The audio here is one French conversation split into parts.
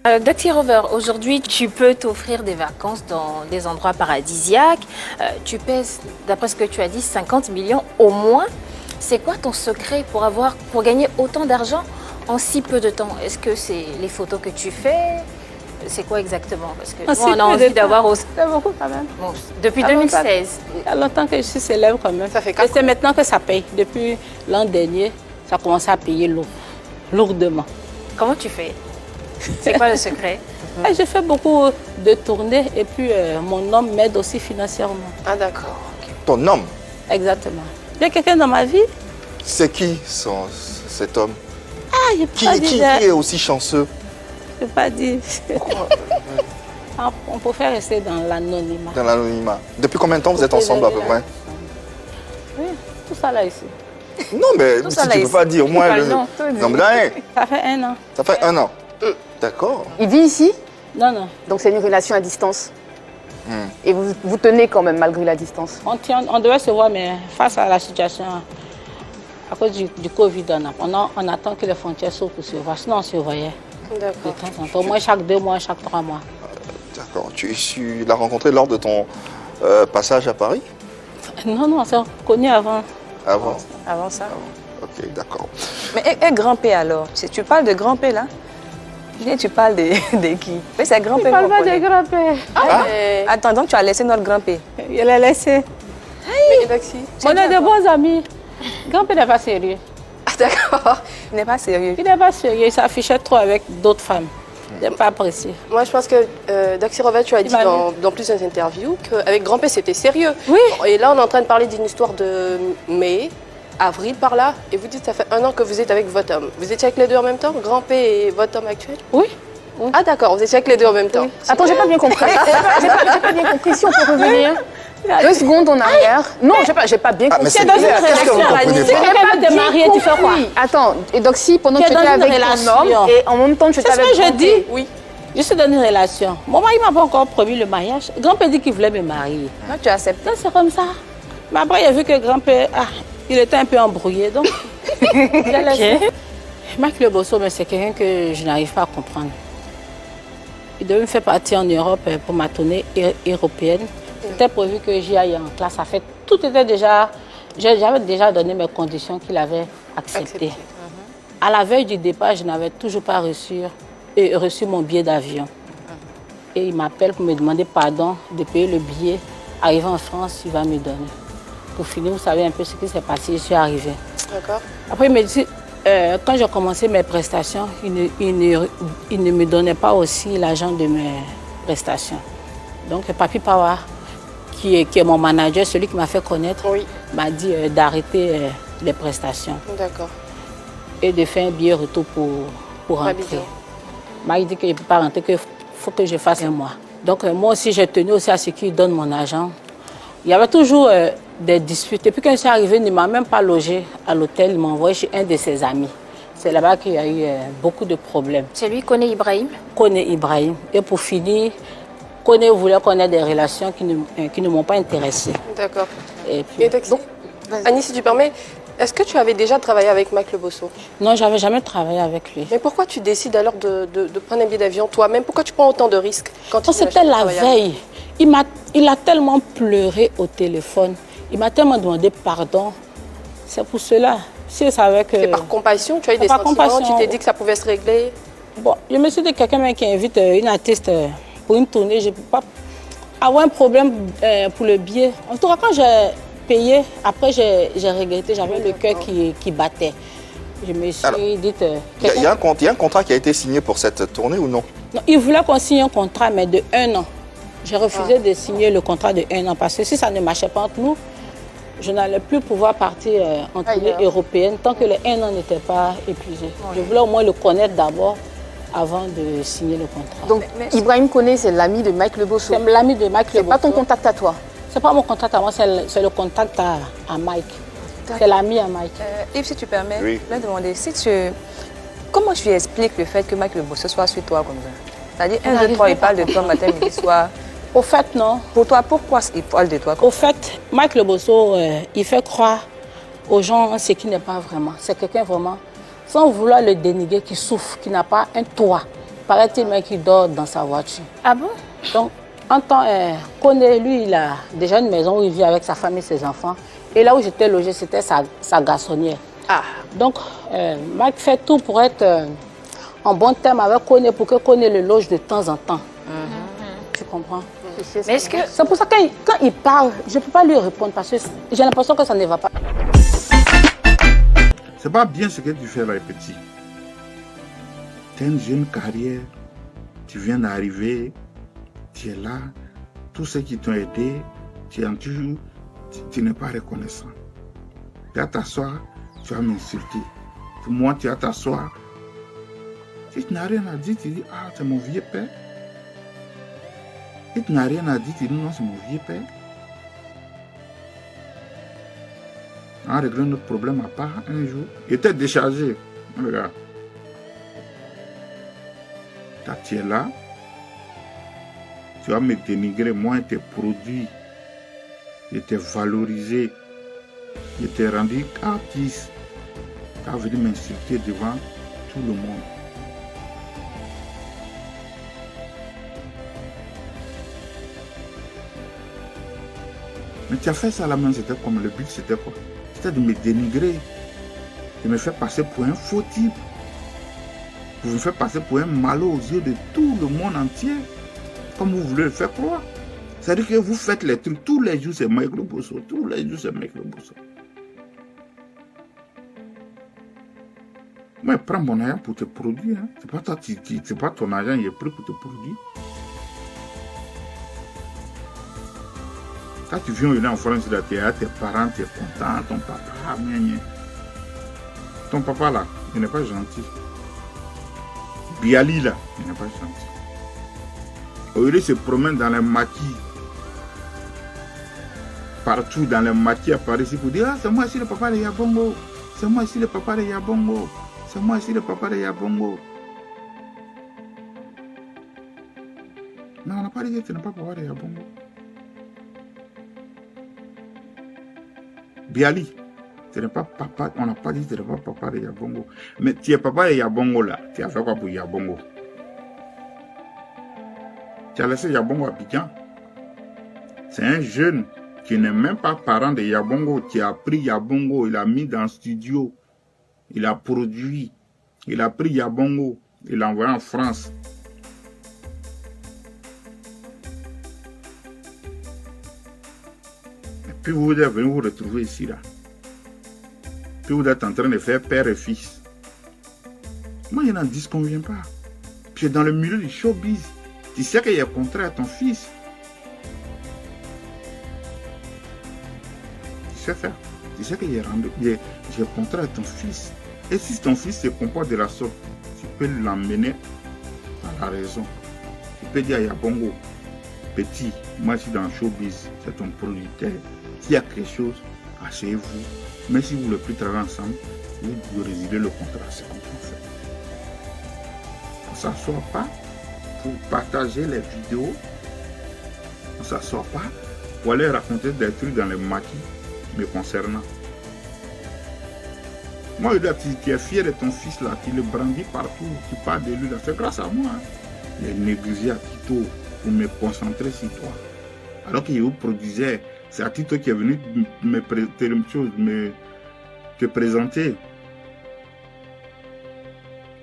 Dr Rover, aujourd'hui, tu peux t'offrir des vacances dans des endroits paradisiaques. Tu pèses, d'après ce que tu as dit, 50 millions au moins. C'est quoi ton secret pour gagner autant d'argent en si peu de temps? Est-ce que c'est les photos que tu fais? C'est quoi exactement? Parce que nous, on a envie d'avoir aussi... C'est beaucoup quand même. Bon, depuis 2016. Il y a longtemps que je suis célèbre quand même. Ça fait Et 4 c'est maintenant que ça paye. Depuis l'an dernier, ça a commencé à payer lourdement. Comment tu fais? C'est quoi le secret? Et je fais beaucoup de tournées et puis mon homme m'aide aussi financièrement. Ah d'accord. Ton homme, Exactement. Il y a quelqu'un dans ma vie? c'est qui cet homme? Ah, je Qui, peux pas qui dire. est aussi chanceux? Je peux pas dire. Ah, on préfère rester dans l'anonymat. Dans l'anonymat. Depuis combien de temps vous êtes ensemble à peu près? Oui, tout ça là ici. Non, mais Tout si ça, tu là, ne peux ici. pas dire, au moins... Pas le le- nom, Non, mais rien. Ça fait 1 an. Ça fait 1 an. D'accord. Il vit ici, Non, non. donc c'est une relation à distance. Et vous tenez quand même malgré la distance. On devait se voir, mais face à la situation, à cause du Covid, on attend que les frontières s'ouvrent pour se voir. Sinon, on se voyait de D'accord. temps en temps. Au moins chaque 2 mois, chaque 3 mois. D'accord. Tu l'as rencontré lors de ton passage à Paris? Non, non, on s'est connus avant. Avant. Avant ça. Ok, d'accord. Mais et grand-père alors? Tu parles de grand-père là? Bien, tu parles de qui? Mais c'est Je grand-père ne parle qu'on pas de connaît. grand-père. Mais, Attends, donc tu as laissé notre grand-père? Je l'ai laissé. mais Daxi. On est de bons amis. Grand-père n'est pas sérieux. Ah d'accord. Il n'est pas sérieux. Il n'est pas sérieux. Il s'affichait trop avec d'autres femmes. Je n'ai pas apprécié. Moi je pense que Daxi Rovet, tu as dit m'a dans plusieurs interviews qu'avec grand-père c'était sérieux. Oui. Et là on est en train de parler d'une histoire de mai, avril par là. Et vous dites que ça fait 1 an que vous êtes avec votre homme. Vous étiez avec les deux en même temps? Grand-père et votre homme actuel? Oui. Ah d'accord, vous étiez avec les deux en même temps. Attends, j'ai pas bien compris. J'ai pas bien compris. Si on peut revenir 2 secondes en arrière. Non, j'ai pas bien Ah, compris. mais c'est dans une clair. Qu'est-ce que vous relation, comprenez Annie. pas? Quelqu'un veut te marier, tu fais quoi? Oui, attends. Et donc si pendant que Tu tu es étais dans une avec ton relation. homme et en même temps tu étais C'est ce avec que je grand-père. dis. Oui. Je suis dans une relation. Mon mari ne m'a pas encore promis le mariage. Grand-père dit qu'il voulait me marier. Donc tu acceptes. Donc c'est comme ça. Mais après, il a vu que grand-père, il était un peu embrouillé. Donc, il a laissé. Marc Le Bosso, mais c'est quelqu'un que je n'arrive pas à comprendre. Il devait me faire partir en Europe pour ma tournée européenne. C'était prévu que j'y aille en classe. Ça fait, tout était déjà... J'avais déjà donné mes conditions qu'il avait acceptées. À la veille du départ, je n'avais toujours pas reçu mon billet d'avion. Et il m'appelle pour me demander pardon de payer le billet. Arrivé en France, il va me donner. Pour finir, vous savez un peu ce qui s'est passé, je suis arrivée. D'accord. Après, il me dit, quand j'ai commencé mes prestations, il ne me donnait pas aussi l'argent de mes prestations. Donc, Papi Pawa, qui est mon manager, celui qui m'a fait connaître, Oui. m'a dit d'arrêter les prestations D'accord. et de faire un billet retour pour rentrer. Abidjan. Il dit qu'il ne peut pas rentrer, qu'il faut que je fasse 1 mois. Donc, moi aussi, j'ai tenu aussi à ce qu'il donne mon argent. Il y avait toujours des disputes. Et puis quand je suis arrivée, il ne m'a même pas logé à l'hôtel. Il m'a envoyé chez un de ses amis. C'est là-bas qu'il y a eu beaucoup de problèmes. C'est lui qui connaît Ibrahim? Connaît Ibrahim. Et pour finir, Connaît voulait connaître des relations qui ne m'ont pas intéressée. D'accord. Et puis, Et Daxi, Annie, si tu permets, est-ce que tu avais déjà travaillé avec Mike Le Bosso? non, j'avais jamais travaillé avec lui. Mais pourquoi tu décides alors de prendre un billet d'avion toi-même? Pourquoi tu prends autant de risques quand tu Non, c'était la veille. Il a tellement pleuré au téléphone. Il m'a tellement demandé pardon. C'est pour cela. Si je savais que... C'est par compassion, tu as eu des Par sentiments, compassion. tu t'es dit que ça pouvait se régler. Bon, je me suis dit, quelqu'un qui invite une artiste pour une tournée, je ne peux pas avoir un problème pour le billet. En tout cas, quand j'ai payé, après j'ai regretté, j'avais le cœur qui battait. Je me suis Alors, dit... Il y a un contrat qui a été signé pour cette tournée ou non? Non, il voulait qu'on signe un contrat, mais de 1 an. J'ai refusé de signer le contrat de 1 an parce que si ça ne marchait pas entre nous, je n'allais plus pouvoir partir en tournée européenne tant que les 1 an n'étaient pas épuisés. Je voulais au moins le connaître d'abord avant de signer le contrat. Donc Ibrahim Koné, c'est l'ami de Mike Le Bosso. C'est l'ami de Mike Le C'est pas ton Bosso. contact à toi. C'est pas mon contact à moi, c'est le contact à Mike. C'est l'ami à Mike. Yves, si tu permets, Oui. je vais te demander, comment tu expliques le fait que Mike Le Bosso soit sur toi comme ça? C'est-à-dire, 1, 2, 3, il parle de toi matin, midi, soir. Au fait, non. Pour toi, pourquoi il parle de toi comme Au fait, Mike Le Bosso, il fait croire aux gens ce qui n'est pas vraiment. C'est quelqu'un vraiment, sans vouloir le dénigrer, qui souffre, qui n'a pas un toit. paraît-il même qu'il dort dans sa voiture. Ah bon? Donc, en temps, Koné, lui, il a déjà une maison où il vit avec sa famille et ses enfants. Et là où j'étais logée, c'était sa garçonnière. Ah, Donc, Mike fait tout pour être en bon terme avec Koné, pour que Koné le loge de temps en temps. Tu comprends? Mais est-ce que... C'est pour ça que quand il parle, je ne peux pas lui répondre parce que j'ai l'impression que ça ne va pas. C'est pas bien ce que tu fais là, petit. Tu as une jeune carrière, tu viens d'arriver, tu es là, tous ceux qui t'ont aidé, tu n'es pas reconnaissant. Tu vas t'asseoir, tu vas m'insulter. Pour moi, tu vas t'asseoir. Si tu n'as rien à dire, tu dis, ah, c'est mon vieux père. Si tu n'as rien à dire, tu dis, non, c'est mon vieux père. On réglé notre problème à part un jour. Il était déchargé. Regarde. Quand tu es là, tu vas me dénigrer. Moi, tes produits, j'étais valorisé. J'étais rendu artiste. Tu as venu m'insulter devant tout le monde. Mais tu as fait ça à la main, c'était comme le but, c'était quoi? C'était de me dénigrer, de me faire passer pour un faux type, de me faire passer pour un malot aux yeux de tout le monde entier, comme vous voulez le faire croire. C'est-à-dire que vous faites les trucs, tous les jours c'est Michael Bosso, tous les jours c'est Michael Bosso. Moi, je prends mon argent pour te produire. Hein. C'est pas toi, c'est pas ton argent, il est pris pour te produire. Quand tu viens en France, tu as tes parents, tu es content, ton papa, ton papa là, il n'est pas gentil. Biali là, il n'est pas gentil. Au lieu de se promène dans les maquis, partout dans les maquis à Paris, pour dire, ah, c'est moi ici le papa de Yabongo, c'est moi ici le papa de Yabongo, c'est moi ici le papa de Yabongo. Mais on n'a pas dit que tu n'es pas papa de Yabongo. Biali, tu n'es pas papa, on n'a pas dit que tu n'es pas papa de Yabongo. Mais tu es papa de Yabongo là, tu as fait quoi pour Yabongo? Tu as laissé Yabongo à Abidjan. C'est un jeune qui n'est même pas parent de Yabongo, qui a pris Yabongo, il a mis dans le studio, il a produit, il a pris Yabongo, il l'a envoyé en France. Puis vous êtes venu vous retrouver ici là. Puis vous êtes en train de faire père et fils. Moi, je n'en disconviens pas. Puis dans le milieu du showbiz, tu sais qu'il y a contrat à ton fils. Tu sais faire. Tu sais qu'il y a contrat à ton fils. Et si ton fils se comporte de la sorte, tu peux l'emmener à la raison. Tu peux dire à Yabongo, petit, moi je suis dans le showbiz, c'est ton producteur. S'il y a quelque chose, asseyez-vous. Mais si vous ne voulez plus travailler ensemble, vous devez résilier le contrat. C'est comme ça qu'on fait. On ne s'assoit pas pour partager les vidéos. On ne s'assoit pas pour aller raconter des trucs dans les maquis me concernant. Moi, tu es fier de ton fils là, tu le brandis partout, tu parles de lui là. C'est grâce à moi. Hein. Il est négligé à Tito pour me concentrer sur toi. Alors qu'il vous produisait. C'est à Tito qui est venu te présenter.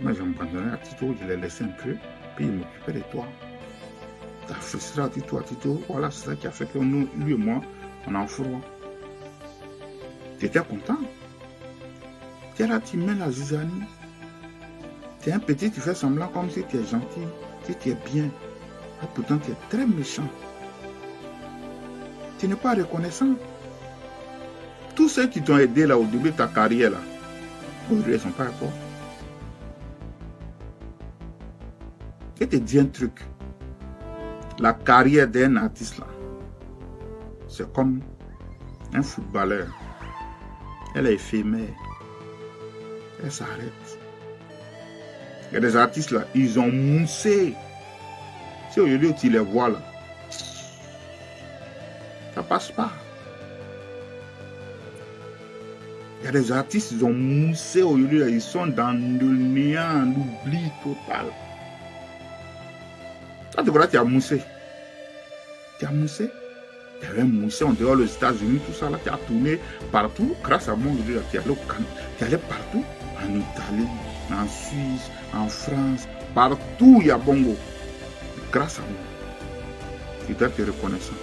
Moi, j'ai abandonné à Tito, je l'ai laissé un peu, puis il m'occupait de toi. Tu as frustré à Tito, voilà, c'est ça qui a fait que nous, lui et moi, on est en froid. Tu étais content. Tu es là, tu mets la zizanie. Tu es un petit, tu fais semblant comme si tu es gentil, si tu es bien. Et pourtant, tu es très méchant. Tu n'es pas reconnaissant. Tous ceux qui t'ont aidé là au début de ta carrière là, aujourd'hui ils ne sont pas d'accord. Je te dis un truc. La carrière d'un artiste là, c'est comme un footballeur. Elle est éphémère. Elle s'arrête. Il y a des artistes là, ils ont moussé. Si aujourd'hui tu les vois là, ça passe pas. Il y a des artistes, ils ont moussé aujourd'hui, ils sont dans le néant, l'oubli total. Quand tu vois, tu as moussé. Tu as moussé. Tu avais moussé en dehors des États-Unis, tout ça là, tu as tourné partout. Grâce à moi, tu allais au Canada, tu allais partout. En Italie, en Suisse, en France, partout il y a bongo. Grâce à moi. Je dois te reconnaissant.